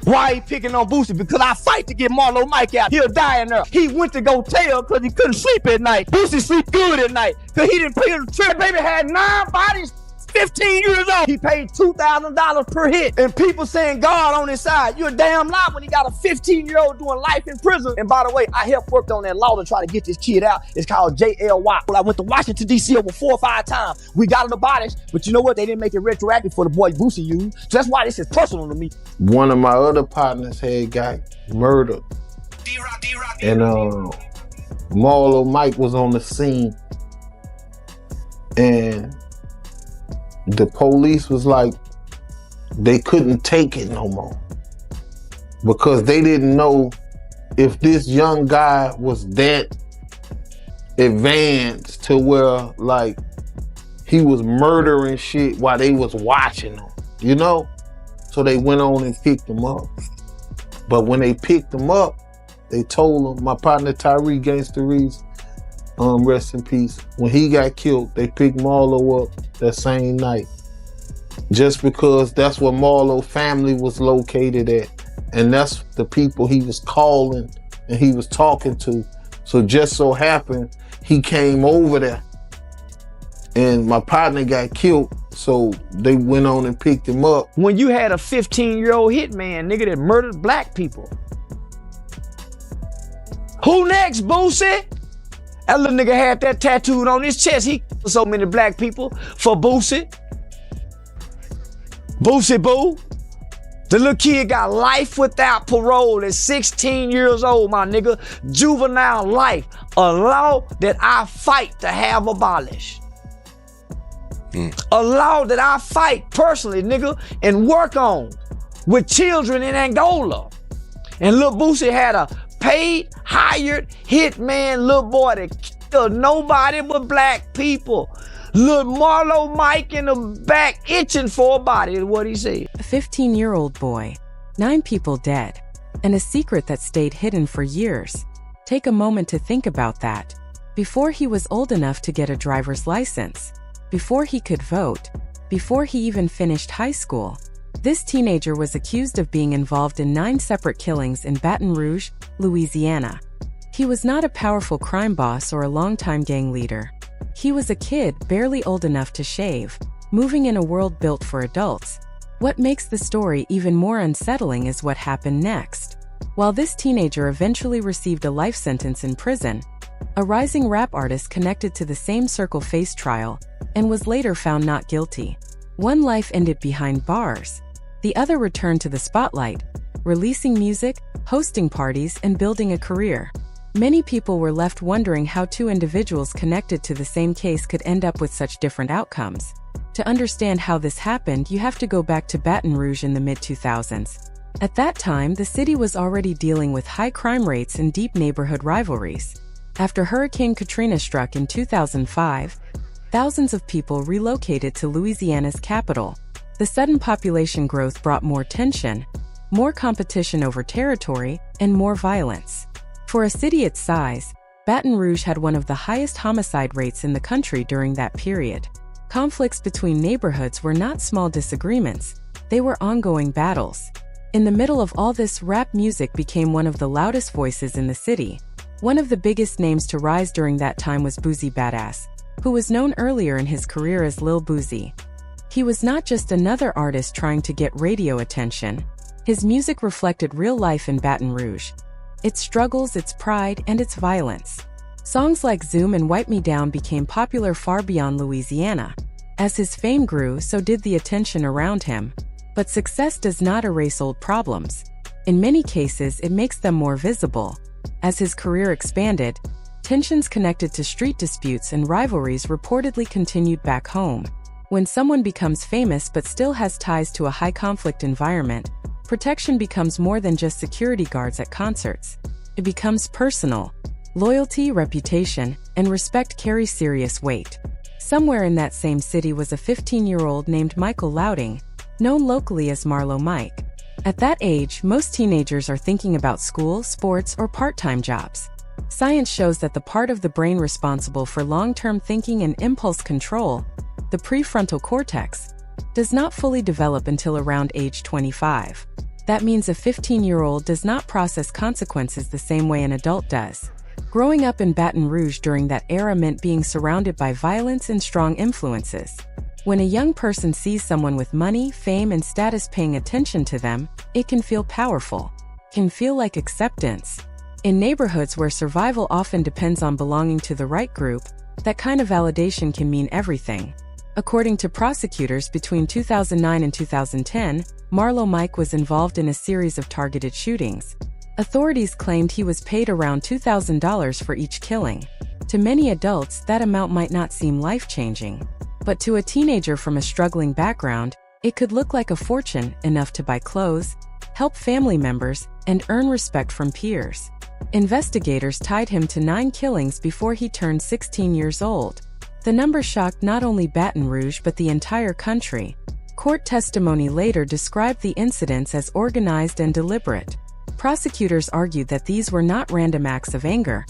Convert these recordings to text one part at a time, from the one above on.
Why he picking on Boosie? Because I fight to get Marlo Mike out. He'll die in there. He went to go tell because he couldn't sleep at night. Boosie sleep good at night because he didn't pay the trip. Baby had 9 bodies. 15 years old. He paid $2,000 per hit. And people saying God on his side. You're a damn lie when he got a 15-year-old doing life in prison. And by the way, I helped work on that law to try to get this kid out. It's called JLY. I went to Washington, D.C. over 4 or 5 times. We got him abolished. But you know what? They didn't make it retroactive for the boy Boosie used. So that's why this is personal to me. One of my other partners had got murdered. And Marlo Mike was on the scene. And the police was like, they couldn't take it no more because they didn't know if this young guy was that advanced to where like he was murdering shit while they was watching him, you know? So they went on and picked him up. But when they picked him up, they told him, my partner Tyree Gangsta Reeves, rest in peace. When he got killed, they picked Marlo up that same night. Just because that's where Marlo's family was located at. And that's the people he was calling and he was talking to. So just so happened, he came over there. And my partner got killed, so they went on and picked him up. When you had a 15-year-old hitman, nigga, that murdered black people. Who next, Boosie? That little nigga had that tattooed on his chest. He killed so many black people for Boosie. Boosie Boo. The little kid got life without parole at 16 years old, my nigga. Juvenile life. A law that I fight to have abolished. A law that I fight personally, nigga, and work on with children in Angola. And Lil Boosie had a paid, hired hitman little boy that killed nobody but black people. Lil Marlo Mike in the back itching for a body is what he said. A 15-year-old boy, 9 people dead, and a secret that stayed hidden for years. Take a moment to think about that. Before he was old enough to get a driver's license, before he could vote, before he even finished high school, this teenager was accused of being involved in 9 separate killings in Baton Rouge, Louisiana. He was not a powerful crime boss or a longtime gang leader. He was a kid barely old enough to shave, moving in a world built for adults. What makes the story even more unsettling is what happened next. While this teenager eventually received a life sentence in prison, a rising rap artist connected to the same circle faced trial and was later found not guilty. One life ended behind bars. The other returned to the spotlight, releasing music, hosting parties, and building a career. Many people were left wondering how 2 individuals connected to the same case could end up with such different outcomes. To understand how this happened, you have to go back to Baton Rouge in the mid-2000s. At that time, the city was already dealing with high crime rates and deep neighborhood rivalries. After Hurricane Katrina struck in 2005, thousands of people relocated to Louisiana's capital. The sudden population growth brought more tension, more competition over territory, and more violence. For a city its size, Baton Rouge had one of the highest homicide rates in the country during that period. Conflicts between neighborhoods were not small disagreements, they were ongoing battles. In the middle of all this, rap music became one of the loudest voices in the city. One of the biggest names to rise during that time was Boosie Badass, who was known earlier in his career as Lil Boosie. He was not just another artist trying to get radio attention. His music reflected real life in Baton Rouge. Its struggles, its pride, and its violence. Songs like Zoom and Wipe Me Down became popular far beyond Louisiana. As his fame grew, so did the attention around him. But success does not erase old problems. In many cases, it makes them more visible. As his career expanded, tensions connected to street disputes and rivalries reportedly continued back home. When someone becomes famous but still has ties to a high-conflict environment, protection becomes more than just security guards at concerts. It becomes personal. Loyalty, reputation, and respect carry serious weight. Somewhere in that same city was a 15-year-old named Michael Louding, known locally as Marlo Mike. At that age, most teenagers are thinking about school, sports, or part-time jobs. Science shows that the part of the brain responsible for long-term thinking and impulse control, the prefrontal cortex, does not fully develop until around age 25. That means a 15-year-old does not process consequences the same way an adult does. Growing up in Baton Rouge during that era meant being surrounded by violence and strong influences. When a young person sees someone with money, fame, and status paying attention to them, it can feel powerful, can feel like acceptance. In neighborhoods where survival often depends on belonging to the right group, that kind of validation can mean everything. According to prosecutors, between 2009 and 2010, Marlo Mike was involved in a series of targeted shootings. Authorities claimed he was paid around $2,000 for each killing. To many adults, that amount might not seem life-changing. But to a teenager from a struggling background, it could look like a fortune, enough to buy clothes, help family members, and earn respect from peers. Investigators tied him to 9 killings before he turned 16 years old. The number shocked not only Baton Rouge but the entire country. Court testimony later described the incidents as organized and deliberate. Prosecutors argued that these were not random acts of anger,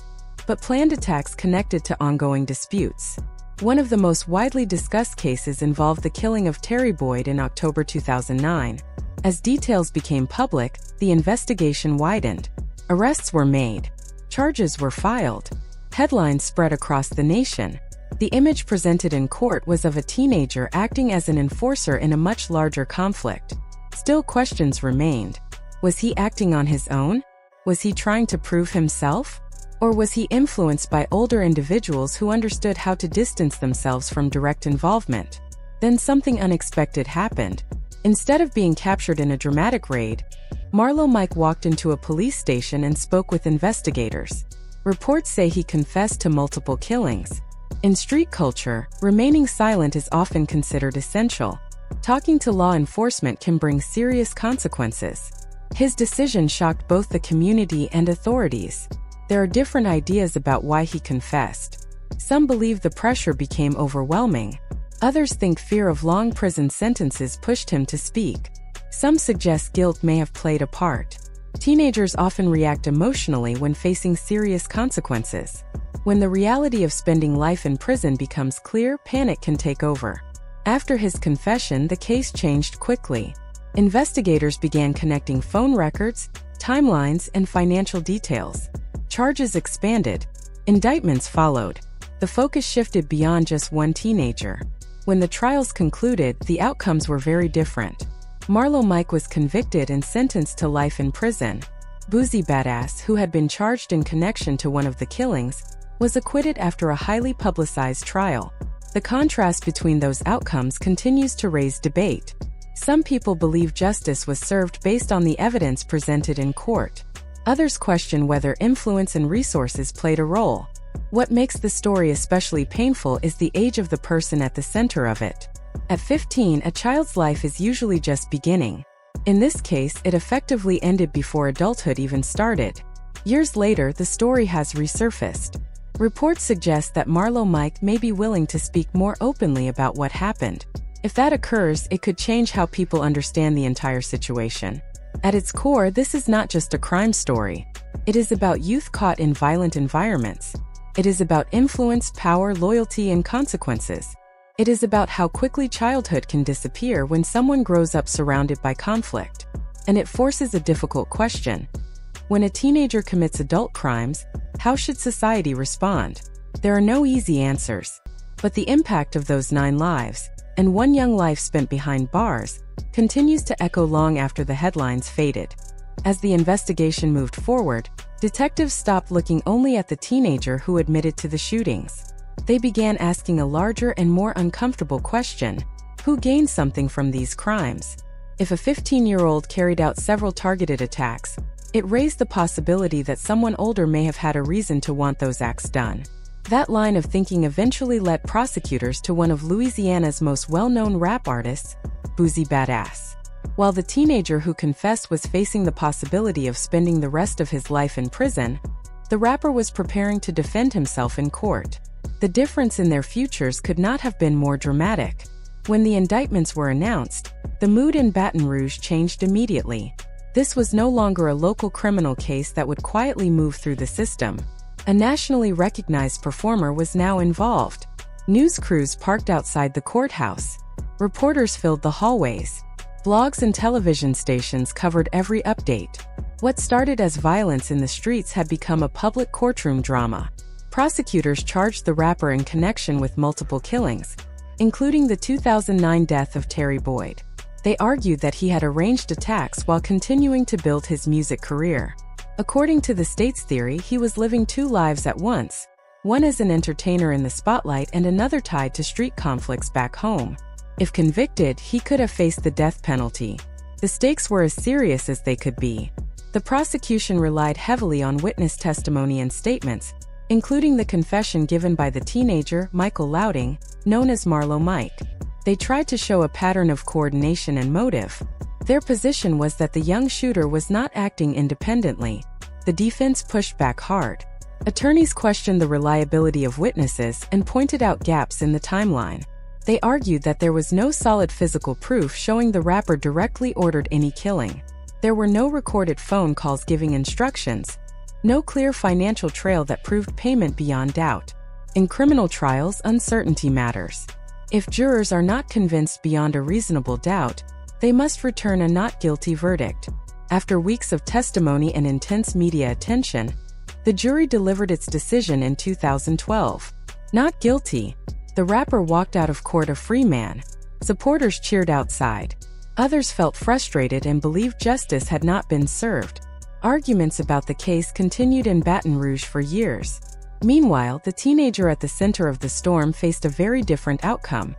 but planned attacks connected to ongoing disputes. One of the most widely discussed cases involved the killing of Terry Boyd in October 2009. As details became public, the investigation widened. Arrests were made. Charges were filed. Headlines spread across the nation. The image presented in court was of a teenager acting as an enforcer in a much larger conflict. Still, questions remained. Was he acting on his own? Was he trying to prove himself? Or was he influenced by older individuals who understood how to distance themselves from direct involvement? Then something unexpected happened. Instead of being captured in a dramatic raid, Marlo Mike walked into a police station and spoke with investigators. Reports say he confessed to multiple killings. In street culture, remaining silent is often considered essential. Talking to law enforcement can bring serious consequences. His decision shocked both the community and authorities. There are different ideas about why he confessed. Some believe the pressure became overwhelming. Others think fear of long prison sentences pushed him to speak. Some suggest guilt may have played a part. Teenagers often react emotionally when facing serious consequences. When the reality of spending life in prison becomes clear, panic can take over. After his confession, the case changed quickly. Investigators began connecting phone records, timelines, and financial details. Charges expanded. Indictments followed. The focus shifted beyond just one teenager. When the trials concluded, the outcomes were very different. Marlo Mike was convicted and sentenced to life in prison. Boosie Badass, who had been charged in connection to one of the killings, was acquitted after a highly publicized trial. The contrast between those outcomes continues to raise debate. Some people believe justice was served based on the evidence presented in court. Others question whether influence and resources played a role. What makes the story especially painful is the age of the person at the center of it. At 15, a child's life is usually just beginning. In this case, it effectively ended before adulthood even started. Years later, the story has resurfaced. Reports suggest that Marlo Mike may be willing to speak more openly about what happened. If that occurs, it could change how people understand the entire situation. At its core, this is not just a crime story. It is about youth caught in violent environments. It is about influence, power, loyalty, and consequences. It is about how quickly childhood can disappear when someone grows up surrounded by conflict. And it forces a difficult question. When a teenager commits adult crimes, how should society respond? There are no easy answers. But the impact of those 9 lives, and one young life spent behind bars, continues to echo long after the headlines faded. As the investigation moved forward, detectives stopped looking only at the teenager who admitted to the shootings. They began asking a larger and more uncomfortable question: who gained something from these crimes? If a 15-year-old carried out several targeted attacks, it raised the possibility that someone older may have had a reason to want those acts done. That line of thinking eventually led prosecutors to one of Louisiana's most well-known rap artists, Boosie Badass. While the teenager who confessed was facing the possibility of spending the rest of his life in prison, the rapper was preparing to defend himself in court. The difference in their futures could not have been more dramatic. When the indictments were announced, the mood in Baton Rouge changed immediately. This was no longer a local criminal case that would quietly move through the system. A nationally recognized performer was now involved. News crews parked outside the courthouse. Reporters filled the hallways. Blogs and television stations covered every update. What started as violence in the streets had become a public courtroom drama. Prosecutors charged the rapper in connection with multiple killings, including the 2009 death of Terry Boyd. They argued that he had arranged attacks while continuing to build his music career. According to the state's theory, he was living two lives at once, one as an entertainer in the spotlight and another tied to street conflicts back home. If convicted, he could have faced the death penalty. The stakes were as serious as they could be. The prosecution relied heavily on witness testimony and statements, including the confession given by the teenager Michael Louding, known as Marlo Mike. They tried to show a pattern of coordination and motive. Their position was that the young shooter was not acting independently. The defense pushed back hard. Attorneys questioned the reliability of witnesses and pointed out gaps in the timeline. They argued that there was no solid physical proof showing the rapper directly ordered any killing. There were no recorded phone calls giving instructions, no clear financial trail that proved payment beyond doubt. In criminal trials, uncertainty matters. If jurors are not convinced beyond a reasonable doubt, they must return a not guilty verdict. After weeks of testimony and intense media attention, the jury delivered its decision in 2012. Not guilty. The rapper walked out of court a free man. Supporters cheered outside. Others felt frustrated and believed justice had not been served. Arguments about the case continued in Baton Rouge for years. Meanwhile, the teenager at the center of the storm faced a very different outcome.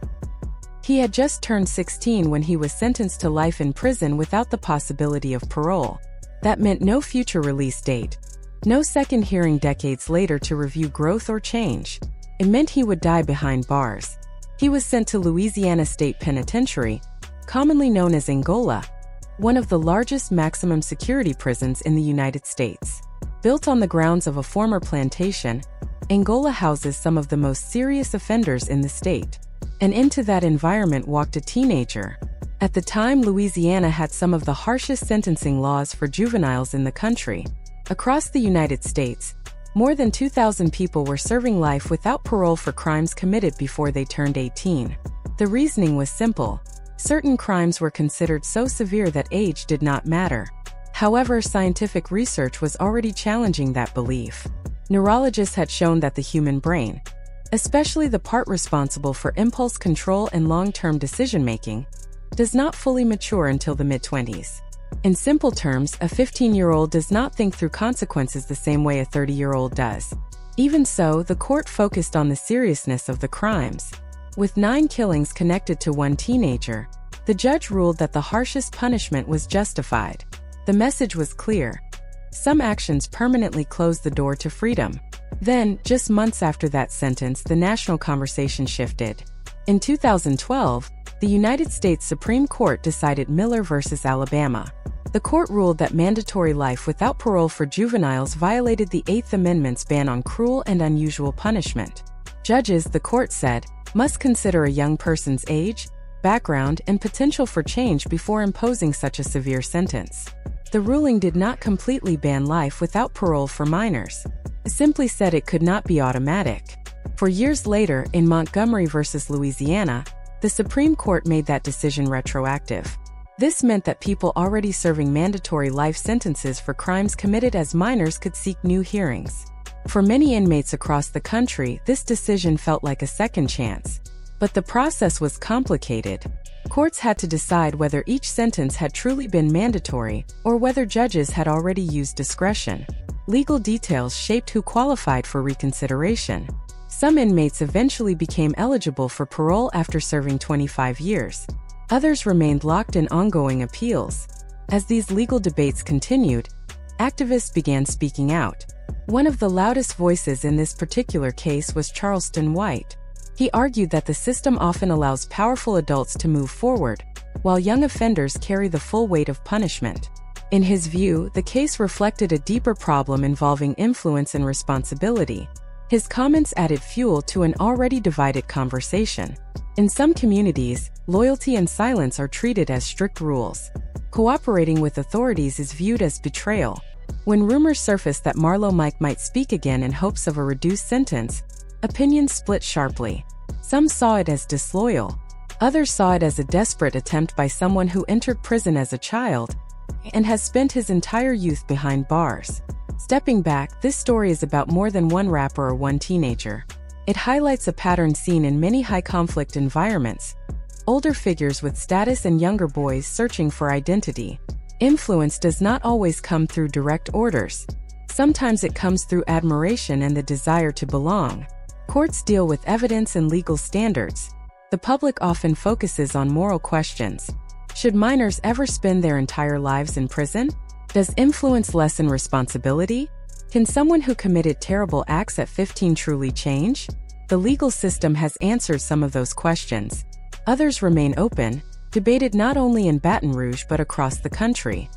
He had just turned 16 when he was sentenced to life in prison without the possibility of parole. That meant no future release date, no second hearing decades later to review growth or change. It meant he would die behind bars. He was sent to Louisiana State Penitentiary, commonly known as Angola, one of the largest maximum security prisons in the United States. Built on the grounds of a former plantation, Angola houses some of the most serious offenders in the state. And into that environment walked a teenager. At the time, Louisiana had some of the harshest sentencing laws for juveniles in the country. Across the United States, more than 2,000 people were serving life without parole for crimes committed before they turned 18. The reasoning was simple. Certain crimes were considered so severe that age did not matter. However, scientific research was already challenging that belief. Neurologists had shown that the human brain, especially the part responsible for impulse control and long-term decision-making, does not fully mature until the mid-20s. In simple terms, a 15-year-old does not think through consequences the same way a 30-year-old does. Even so, the court focused on the seriousness of the crimes. With 9 killings connected to one teenager, the judge ruled that the harshest punishment was justified. The message was clear. Some actions permanently closed the door to freedom. Then, just months after that sentence, the national conversation shifted. In 2012, the United States Supreme Court decided Miller v. Alabama. The court ruled that mandatory life without parole for juveniles violated the Eighth Amendment's ban on cruel and unusual punishment. Judges, the court said, must consider a young person's age, background, and potential for change before imposing such a severe sentence. The ruling did not completely ban life without parole for minors. It simply said it could not be automatic. For years later, in Montgomery v. Louisiana, the Supreme Court made that decision retroactive. This meant that people already serving mandatory life sentences for crimes committed as minors could seek new hearings. For many inmates across the country, this decision felt like a second chance. But the process was complicated. Courts had to decide whether each sentence had truly been mandatory or whether judges had already used discretion. Legal details shaped who qualified for reconsideration. Some inmates eventually became eligible for parole after serving 25 years. Others remained locked in ongoing appeals. As these legal debates continued, activists began speaking out. One of the loudest voices in this particular case was Charleston White. He argued that the system often allows powerful adults to move forward, while young offenders carry the full weight of punishment. In his view, the case reflected a deeper problem involving influence and responsibility. His comments added fuel to an already divided conversation. In some communities, loyalty and silence are treated as strict rules. Cooperating with authorities is viewed as betrayal. When rumors surfaced that Marlo Mike might speak again in hopes of a reduced sentence, opinions split sharply. Some saw it as disloyal, Others saw it as a desperate attempt by someone who entered prison as a child and has spent his entire youth behind bars. Stepping back, this story is about more than one rapper or one teenager. It highlights a pattern seen in many high-conflict environments: older figures with status and younger boys searching for identity. Influence does not always come through direct orders. Sometimes it comes through admiration and the desire to belong. Courts deal with evidence and legal standards. The public often focuses on moral questions. Should minors ever spend their entire lives in prison? Does influence lessen responsibility? Can someone who committed terrible acts at 15 truly change? The legal system has answered some of those questions. Others remain open, debated not only in Baton Rouge but across the country.